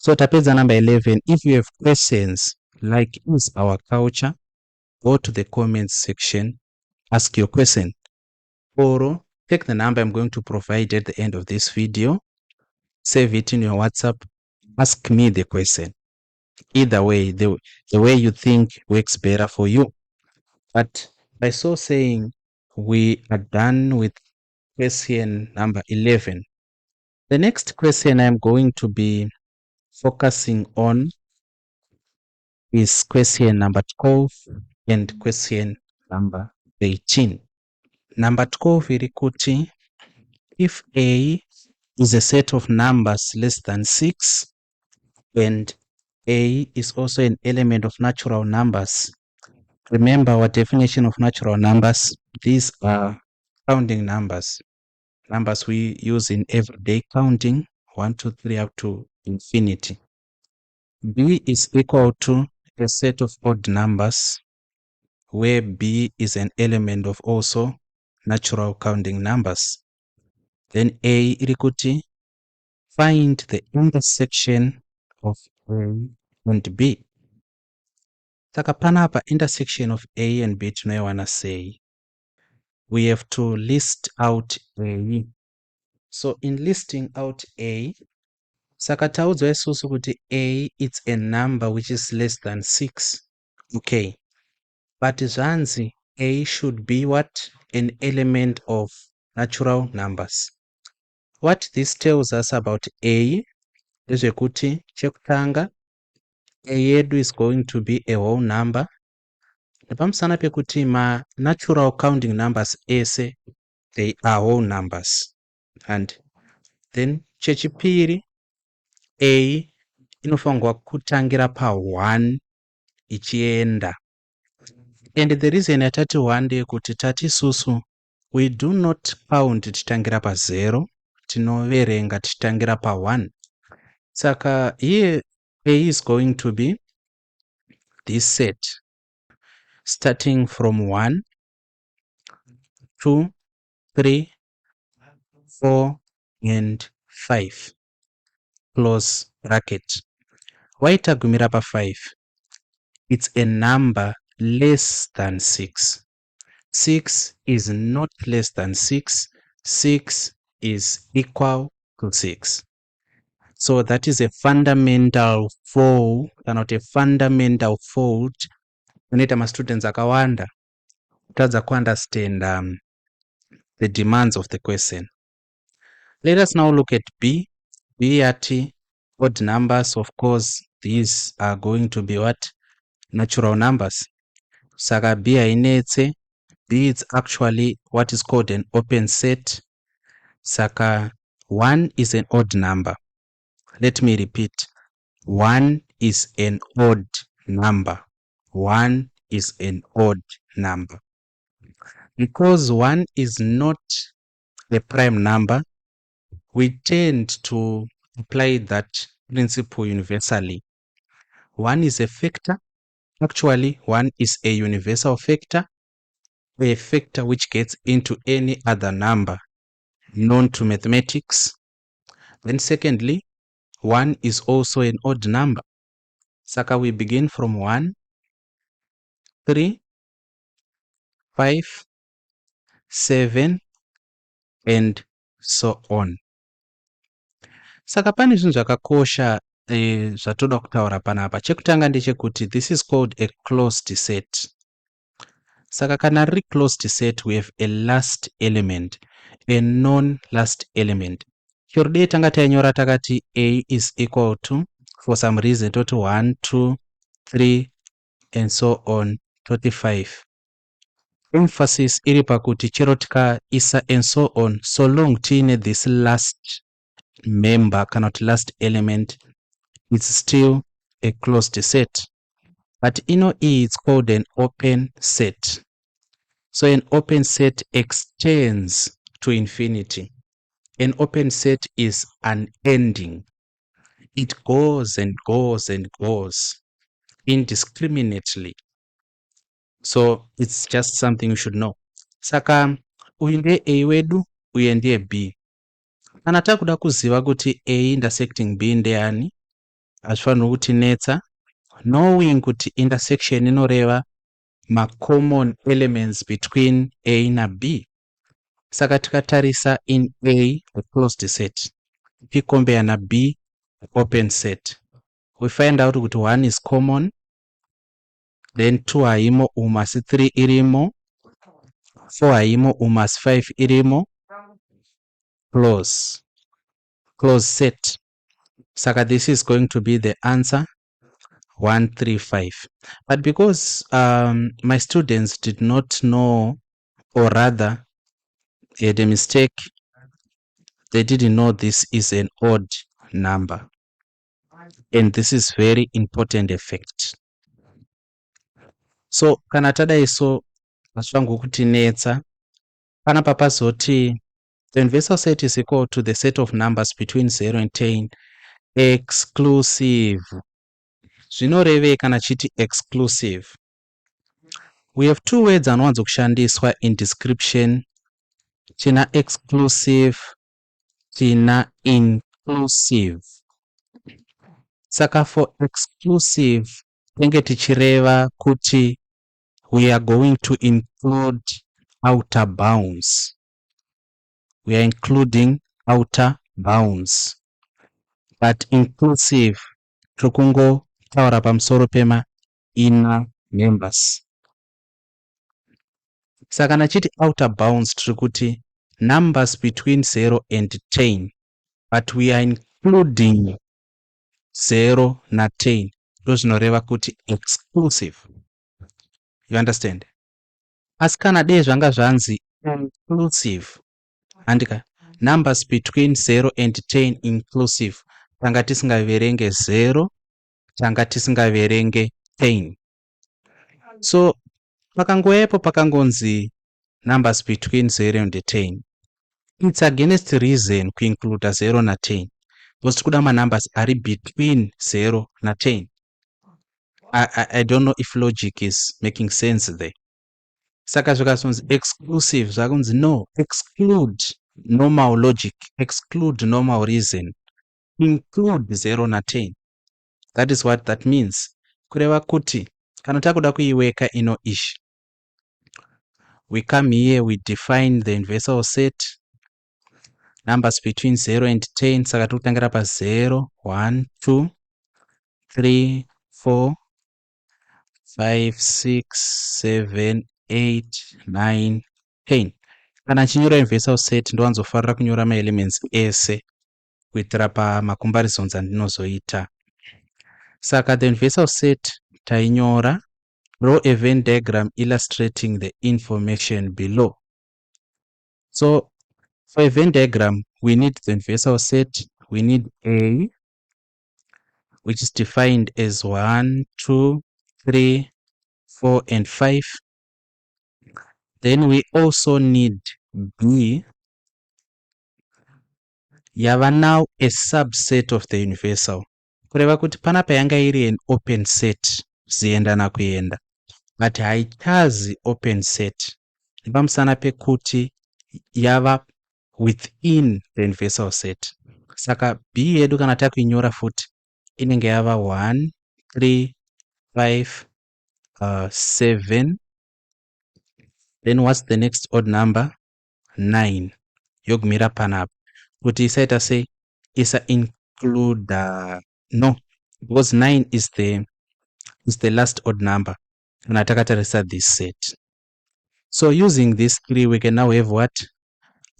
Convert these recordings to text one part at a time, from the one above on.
So tapeza number 11. If you have questions like is our culture, go to the comments section, ask your question, or take the number I'm going to provide at the end of this video, save it in your WhatsApp, ask me the question. Either way, the way you think works better for you. But by so saying, we are done with question number 11. The next question I'm going to be focusing on is question number 12 and question number 18. Number 12 iri kuti, if A is a set of numbers less than 6 and A is also an element of natural numbers. Remember our definition of natural numbers. These are counting numbers. Numbers we use in everyday counting, 1, 2, 3 up to infinity. B is equal to a set of odd numbers where B is an element of also natural counting numbers. Then A iri kuti, find the intersection of A and B. Saka panapa intersection of A and B tinoiwana say we have to list out A. So in listing out A, saka taudzwa isusu kuti A it's a number which is less than 6. Okay. But zvanzi A should be what? An element of natural numbers. What this tells us about A is kuti chekutanga A yedu is going to be a whole number. Nepamusana pekuti ma natural counting numbers ese, they are whole numbers. And then chechipiri A inofangwa kutangira pa 1 ichienda. And the reason atati 1 ndeyekuti tati susu we do not count tichitangira pa 0, tinoverenga tichitangira pa 1. Saka here A is going to be this set starting from 1, 2, 3, 4 and 5. Close bracket. Why tagumira pa 5? It's a number less than 6. 6 is not less than 6. 6 is equal to 6. So that is a fundamental fault, not a fundamental fault. Unoita ma students akawanda kutadza understand the demands of the question. Let us now look at B. B at odd numbers. Of course, these are going to be what? Natural numbers. Saka B ainetse. B is actually what is called an open set. Saka 1 is an odd number. Let me repeat. 1 is an odd number. 1 is an odd number. Because 1 is not a prime number, we tend to apply that principle universally. 1 is a factor. Actually, 1 is a universal factor, a factor which gets into any other number known to mathematics. Then secondly, 1 is also an odd number. Saka we begin from 1, 3, 5, 7 and so on. Saka pane zvinhu zvakakosha zvatoda kutaura panapa. Chekutanga ndechekuti this is called a closed set. Saka kana riri closed set, we have a last element, a non-last element. Chorode tanga tainyora takati A is equal to, for some reason, toti 1, 2, 3 and so on, 25. Emphasis iri pakuti chero tikaisa and so on, so long tine this last member, cannot last element, it's still a closed set. But it's called an open set. So an open set extends to infinity. An open set is unending. It goes and goes and goes indiscriminately. So it's just something you should know. Saka uyu ndiye A wedu, uyu ndiye B. Kana takuda kuziva kuti A intersecting B ndeyani, hazvifaniri kutinetsa, knowing kuti intersection inoreva ma-common elements between A na B. Saka tikatarisa in A, a closed set, ticompare na B, open set, we find out kuti 1 is common, then 2 haimo umasi 3 irimo, 4 haimo umasi 5 irimo, close set. Saka this is going to be the answer 135. But because my students did not know, or rather had a mistake, they didn't know this is an odd number, and this is very important effect. So kana tadaiso hazvifaniri kutinetsa. Panapa pazoti the universal set is equal to the set of numbers between 0 and 10 exclusive. Zvinorevei kana chiti exclusive? We have two words anowanzo kushandiswa in description. Tina exclusive, tina inclusive. Saka for exclusive, tenge tichireva kuti we are going to include outer bounds. We are including outer bounds. But inclusive, trukungo taura pamusoro pema inner members. Saka nachiti outer bounds trukuti numbers between 0 and 10, but we are including 0 na 10. Ndozvinoreva kuti exclusive. You understand? Asi kana dei zvanga zvanzi inclusive, andika numbers between 0 and 10 inclusive, tanga tisingaverenge 0, tanga tisingaverenge 10. So pakangoepo pakangonzi numbers between 0 and 10, it's against reason kuinclude 0 na 10, because tikuda manumbers ari between 0 na 10. I don't know if logic is making sense there. Saka zvikasonzi exclusive zvakunzi no, exclude normal logic, exclude normal reason, include 0 na 10. That is what that means. Kureva kuti kana takuda kuiweka ino ishi, we come here, we define the universal set, numbers between 0 and 10. Saka tikutangira pa 0, 1, 2, 3, 4, 5, 6, 7, 8, 9, 10. Kana chinyora universal set ndowanzofarira kunyora ma-elements ese kuitira pama-comparisons andinozoita. Saka the universal set tainyora. Draw a Venn diagram illustrating the information below. So for a Venn diagram, we need the universal set. We need A, which is defined as 1, 2, 3, 4, and 5. Then we also need B. Yava now a subset of the universal. Kureva kuti panapa yanga iri an open set zienda na kuenda, but haitazi open set. Pamusana pekuti yava within the universal set. Saka B yedu kana takuinyora futi inenge yava 1, 3, 5, 7. Then what's the next odd number? 9. Yogumira panapa. Kuti isaita say isa include no, because 9 is the last odd number. And atakatarisa this set. So using these 3, we can now have what?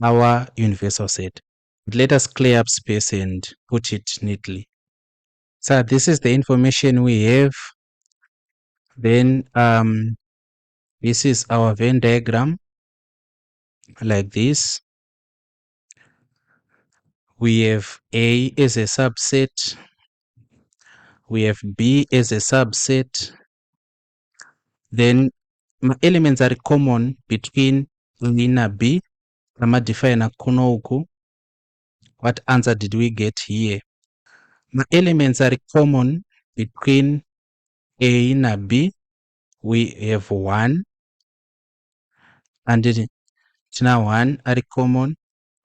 Our universal set. But let us clear up space and put it neatly. So this is the information we have. Then this is our Venn diagram, like this. We have A as a subset. We have B as a subset. Then my elements are common between A and B. Kama define kuno uku. What answer did we get here? My elements are common between A and B. We have 1. And tina 1 are common.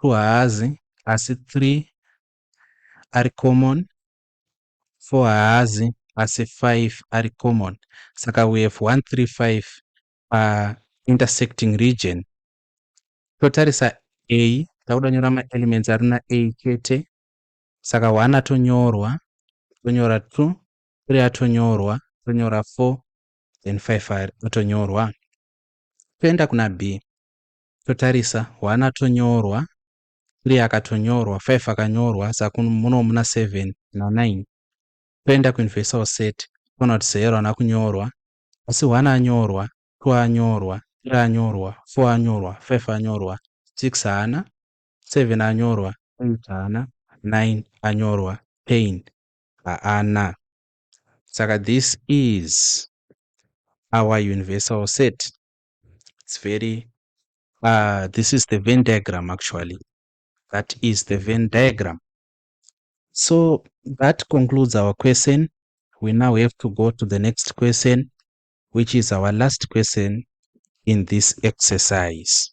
2 hazi, asi 3 are common. 4 haazi asi 5 ari common. Saka we have 135 intersecting region. Totarisa A, takuda nyora ma-elements ari na A chete. Saka 1 atonyorwa, tonyora 2, 3 atonyorwa, tonyora 4, then 5 atonyorwa. Toenda kuna B. Totarisa 1 atonyorwa, 3 akatonyorwa, 5 akanyorwa, saka muno muna 7 na 9. Toenda kuuniversal set, toona kuti 0 haana kunyorwa, asi 1 anyorwa, 2 anyorwa, 3 anyorwa, 4 anyorwa, 5 anyorwa, 6 haana, 7 anyorwa, 8 haana, 9 anyorwa, 10 haana. Saka this is our universal set. It's very this is the Venn diagram actually. That is the Venn diagram. So that concludes our question. We now have to go to the next question, which is our last question in this exercise.